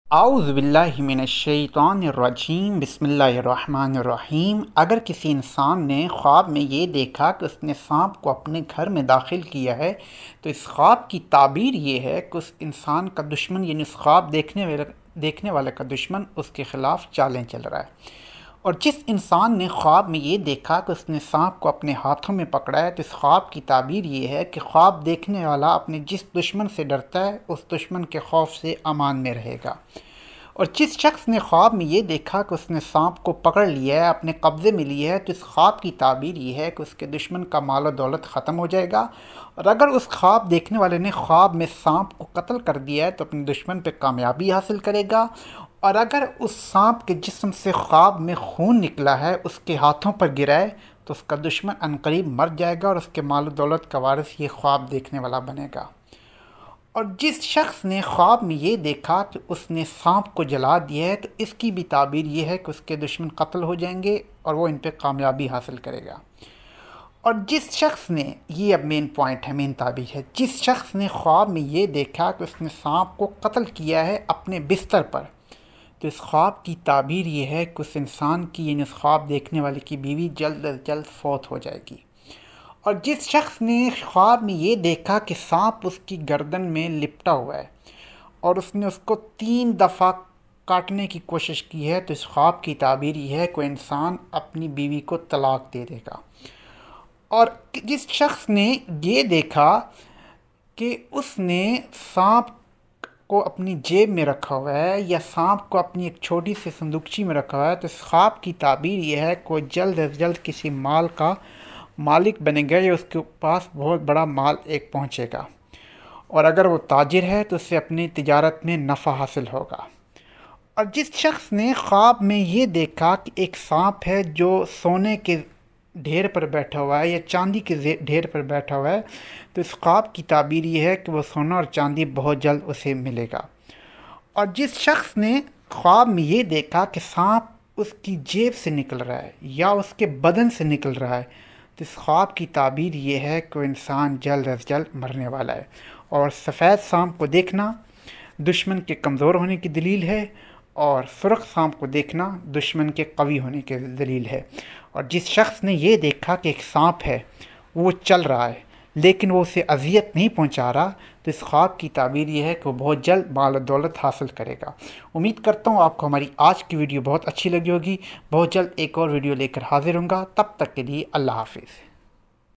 आऊज़ु बिल्लाहि मिनश्शैतानिर्रजीम बिस्मिल्लाहिर्रहमानिर्रहीम। अगर किसी इंसान ने ख्वाब में ये देखा कि उसने सांप को अपने घर में दाखिल किया है, तो इस ख्वाब की ताबीर ये है कि उस इंसान का दुश्मन यानी उस ख्वाब देखने वाले का दुश्मन उसके ख़िलाफ़ चालें चल रहा है। और जिस इंसान ने ख्वाब में ये देखा कि उसने सांप को अपने हाथों में पकड़ा है, तो इस ख्वाब की ताबीर ये है कि ख्वाब देखने वाला अपने जिस दुश्मन से डरता है उस दुश्मन के खौफ से अमान में रहेगा। और जिस शख्स ने ख्वाब में ये देखा कि उसने सांप को पकड़ लिया है, अपने कब्ज़े में लिया है, तो इस ख्वाब की ताबीर ये है कि उसके दुश्मन का माल और दौलत ख़त्म हो जाएगा। और अगर उस ख्वाब देखने वाले ने ख्वाब में सांप को कत्ल कर दिया है, तो अपने दुश्मन पर कामयाबी हासिल करेगा। और अगर उस सांप के जिस्म से ख्वाब में खून निकला है उसके हाथों पर गिरा है, तो उसका दुश्मन अनकरीब मर जाएगा और उसके माल और दौलत का वारिस ये ख्वाब देखने वाला बनेगा। और जिस शख्स ने ख्वाब में ये देखा कि उसने सांप को जला दिया है, तो इसकी भी ताबीर ये है कि उसके दुश्मन कत्ल हो जाएंगे और वो इन पर कामयाबी हासिल करेगा। और जिस शख्स ने, ये अब मेन पॉइंट है, मेन ताबीर है, जिस शख्स ने ख्वाब में ये देखा कि उसने सांप को कत्ल किया है अपने बिस्तर पर, तो इस ख्वाब की ताबीर ये है कि उस इंसान की यानी उस ख्वाब देखने वाले की बीवी जल्द अज जल्द फौत हो जाएगी। और जिस शख्स ने ख्वाब में ये देखा कि सांप उसकी गर्दन में लिपटा हुआ है और उसने उसको 3 दफ़ा काटने की कोशिश की है, तो इस ख्वाब की ताबीर ये है कि इंसान अपनी बीवी को तलाक दे देगा। और जिस शख्स ने ये देखा कि उसने सांप को अपनी जेब में रखा हुआ है या सांप को अपनी एक छोटी सी संदूकची में रखा हुआ है, तो इस ख्वाब की ताबीर यह है कि जल्द अज जल्द किसी माल का मालिक बनेगा या उसके पास बहुत बड़ा माल एक पहुंचेगा। और अगर वो ताजिर है तो उससे अपनी तिजारत में नफ़ा हासिल होगा। और जिस शख्स ने ख्वाब में ये देखा कि एक सांप है जो सोने के ढेर पर बैठा हुआ है या चांदी के ढेर पर बैठा हुआ है, तो इस ख्वाब की ताबीर ये है कि वो सोना और चांदी बहुत जल्द उसे मिलेगा। और जिस शख्स ने ख्वाब में ये देखा कि सांप उसकी जेब से निकल रहा है या उसके बदन से निकल रहा है, तो इस ख्वाब की ताबीर ये है कि इंसान जल्द अज जल्द मरने वाला है। और सफ़ेद सांप को देखना दुश्मन के कमज़ोर होने की दलील है और सुर्ख सांप को देखना दुश्मन के कवी होने की दलील है। और जिस शख्स ने ये देखा कि एक सांप है वो चल रहा है लेकिन वो उसे अजियत नहीं पहुंचा रहा, तो इस ख्वाब की ताबीर ये है कि वो बहुत जल्द माल और दौलत हासिल करेगा। उम्मीद करता हूँ आपको हमारी आज की वीडियो बहुत अच्छी लगी होगी। बहुत जल्द एक और वीडियो लेकर हाजिर होऊंगा। तब तक के लिए अल्लाह हाफिज़।